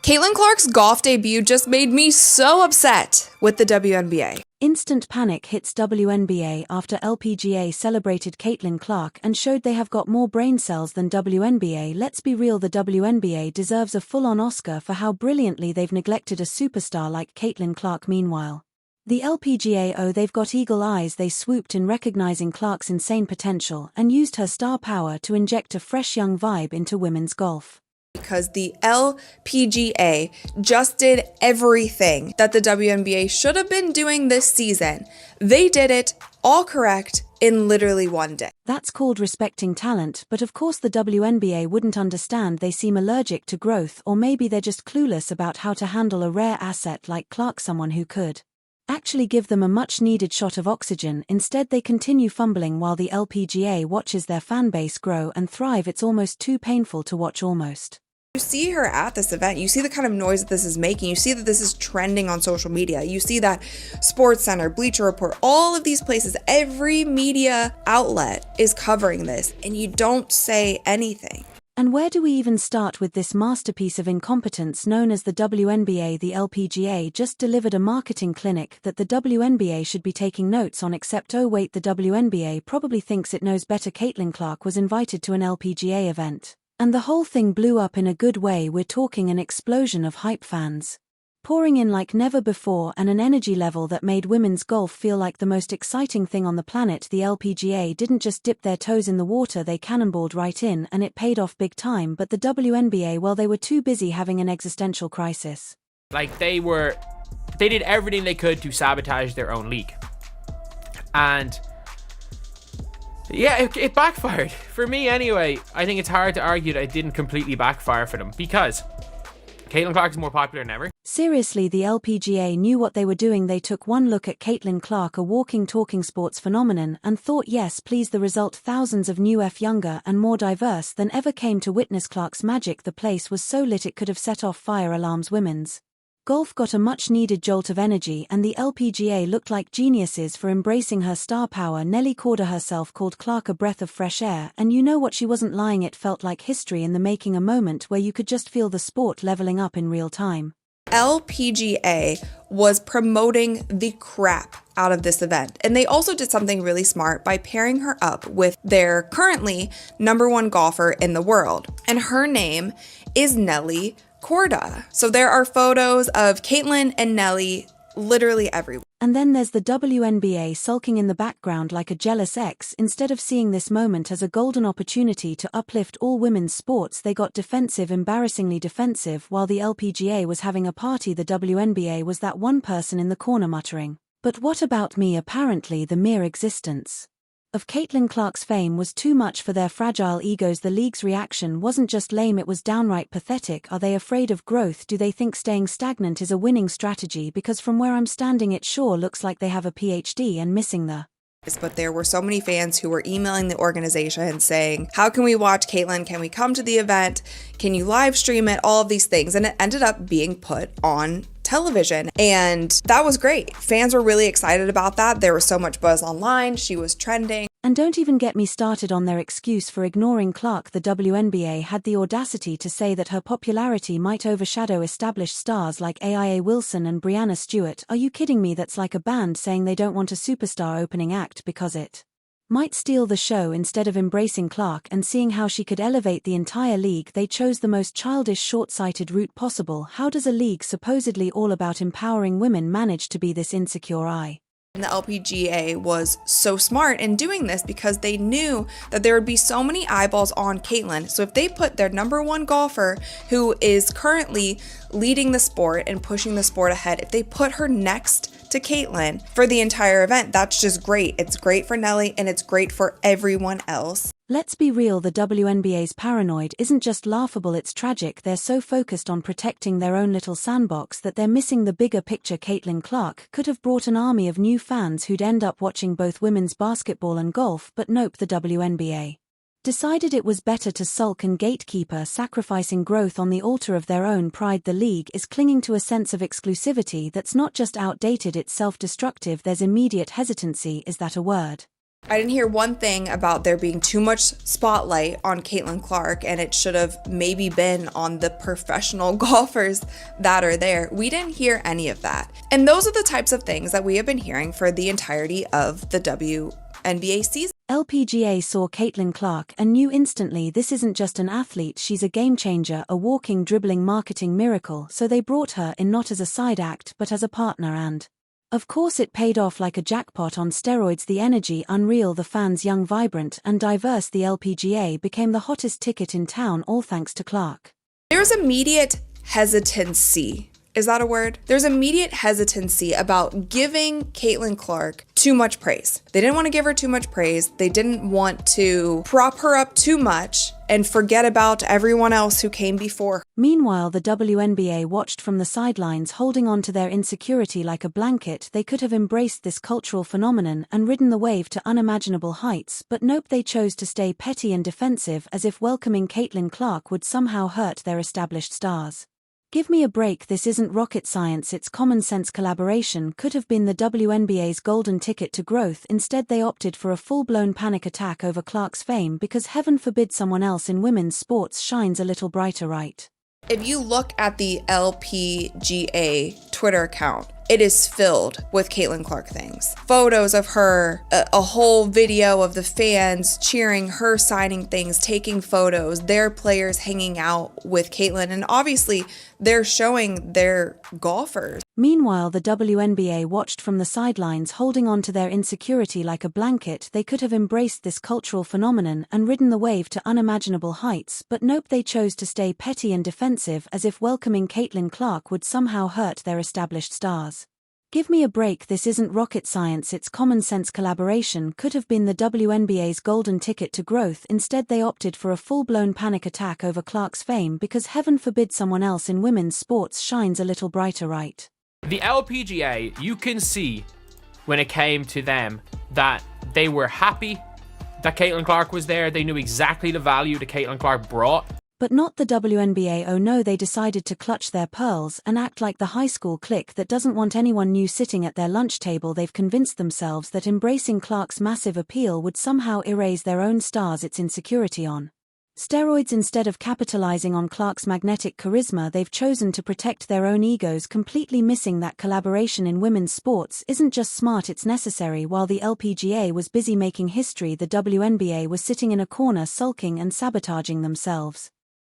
Caitlin Clark's golf debut just made me so upset with the WNBA. Instant panic hits WNBA after LPGA celebrated Caitlin Clark and showed they have got more brain cells than WNBA. Let's be real, the WNBA deserves a full-on Oscar for how brilliantly they've neglected a superstar like Caitlin Clark. Meanwhile, the LPGA, they've got eagle eyes. They swooped in recognizing Clark's insane potential and used her star power to inject a fresh young vibe into women's golf. Because the LPGA just did everything that the WNBA should have been doing this season. They did it all correct in literally one day. That's called respecting talent, but of course the WNBA wouldn't understand. They seem allergic to growth, or maybe they're just clueless about how to handle a rare asset like Clark, someone who could actually give them a much-needed shot of oxygen. Instead, they continue fumbling while the LPGA watches their fanbase grow and thrive. It's almost too painful to watch. You see her at this event, you see the kind of noise that this is making, you see that this is trending on social media, you see that SportsCenter, Bleacher Report, all of these places, every media outlet is covering this, and you don't say anything. And where do we even start with this masterpiece of incompetence known as the WNBA? The LPGA just delivered a marketing clinic that the WNBA should be taking notes on, except oh wait, the WNBA probably thinks it knows better. Caitlin Clark was invited to an LPGA event, and the whole thing blew up in a good way. We're talking an explosion of hype, fans pouring in like never before, and an energy level that made women's golf feel like the most exciting thing on the planet. The LPGA didn't just dip their toes in the water, they cannonballed right in, and it paid off big time. But the WNBA, well, they were too busy having an existential crisis. Like, they did everything they could to sabotage their own league. And yeah, it backfired. For me anyway, I think it's hard to argue that it didn't completely backfire for them, because Caitlin Clark is more popular than ever. Seriously, the LPGA knew what they were doing. They took one look at Caitlin Clark, a walking, talking sports phenomenon, and thought, yes please. The result, thousands of new younger and more diverse than ever came to witness Clark's magic. The place was so lit it could have set off fire alarms. Women's golf got a much-needed jolt of energy, and the LPGA looked like geniuses for embracing her star power. Nelly Corda herself called Clark a breath of fresh air, and you know what, she wasn't lying. It felt like history in the making, a moment where you could just feel the sport leveling up in real time. LPGA was promoting the crap out of this event, and they also did something really smart by pairing her up with their currently #1 golfer in the world, and her name is Nelly Corda. So there are photos of Caitlin and Nelly literally everywhere. And then there's the WNBA sulking in the background like a jealous ex. Instead of seeing this moment as a golden opportunity to uplift all women's sports, they got defensive, embarrassingly defensive. While the LPGA was having a party, the WNBA was that one person in the corner muttering, "But what about me?" Apparently the mere existence of Caitlin Clark's fame was too much for their fragile egos. The league's reaction wasn't just lame, it was downright pathetic. Are they afraid of growth? Do they think staying stagnant is a winning strategy? Because from where I'm standing, it sure looks like they have a PhD and missing the... But there were so many fans who were emailing the organization saying, how can we watch Caitlin? Can we come to the event? Can you live stream it? All of these things. And it ended up being put on television, and that was great. Fans were really excited about that. There was so much buzz online. She was trending. And don't even get me started on their excuse for ignoring Clark. The WNBA had the audacity to say that her popularity might overshadow established stars like AIA Wilson and Brianna Stewart. Are you kidding me? That's like a band saying they don't want a superstar opening act because it might steal the show. Instead of embracing Clark and seeing how she could elevate the entire league, they chose the most childish, short-sighted route possible. How does a league supposedly all about empowering women manage to be this insecure? And the LPGA was so smart in doing this because they knew that there would be so many eyeballs on Caitlin. So if they put their #1 golfer, who is currently leading the sport and pushing the sport ahead, if they put her next to Caitlin for the entire event, that's just great. It's great for Nelly, and it's great for everyone else. Let's be real, the WNBA's paranoid isn't just laughable, it's tragic. They're so focused on protecting their own little sandbox that they're missing the bigger picture. Caitlin Clark could have brought an army of new fans who'd end up watching both women's basketball and golf, but nope, the WNBA decided it was better to sulk and gatekeeper, sacrificing growth on the altar of their own pride. The league is clinging to a sense of exclusivity that's not just outdated, it's self-destructive. There's immediate hesitancy. Is that a word? I didn't hear one thing about there being too much spotlight on Caitlin Clark, and it should have maybe been on the professional golfers that are there. We didn't hear any of that. And those are the types of things that we have been hearing for the entirety of the WNBA season. LPGA saw Caitlin Clark and knew instantly this isn't just an athlete, she's a game changer, a walking, dribbling marketing miracle, so they brought her in not as a side act but as a partner, and of course it paid off like a jackpot on steroids. The energy unreal, the fans young, vibrant and diverse. The LPGA became the hottest ticket in town, all thanks to Clark. There's immediate hesitancy. Is that a word? There's immediate hesitancy about giving Caitlin Clark too much praise. They didn't want to give her too much praise. They didn't want to prop her up too much and forget about everyone else who came before her. Meanwhile, the WNBA watched from the sidelines, holding on to their insecurity like a blanket. They could have embraced this cultural phenomenon and ridden the wave to unimaginable heights, but nope, they chose to stay petty and defensive, as if welcoming Caitlin Clark would somehow hurt their established stars. Give me a break, this isn't rocket science, it's common sense. Collaboration could have been the WNBA's golden ticket to growth. Instead they opted for a full-blown panic attack over Clark's fame, because heaven forbid someone else in women's sports shines a little brighter, right? If you look at the LPGA Twitter account, it is filled with Caitlin Clark things. Photos of her, a whole video of the fans cheering her, signing things, taking photos, their players hanging out with Caitlin, and obviously they're showing their golfers. Meanwhile, the WNBA watched from the sidelines, holding on to their insecurity like a blanket. They could have embraced this cultural phenomenon and ridden the wave to unimaginable heights, but nope, they chose to stay petty and defensive, as if welcoming Caitlin Clark would somehow hurt their established stars. Give me a break, this isn't rocket science, it's common sense. Collaboration could have been the WNBA's golden ticket to growth. Instead they opted for a full-blown panic attack over Clark's fame, because heaven forbid someone else in women's sports shines a little brighter, right? The LPGA, you can see when it came to them that they were happy that Caitlin Clark was there. They knew exactly the value that Caitlin Clark brought. But not the WNBA. Oh no, they decided to clutch their pearls and act like the high school clique that doesn't want anyone new sitting at their lunch table. They've convinced themselves that embracing Clark's massive appeal would somehow erase their own stars. It's insecurity on steroids. Instead of capitalizing on Clark's magnetic charisma, they've chosen to protect their own egos, completely missing that collaboration in women's sports isn't just smart, it's necessary. While the LPGA was busy making history, the WNBA was sitting in a corner sulking and sabotaging themselves.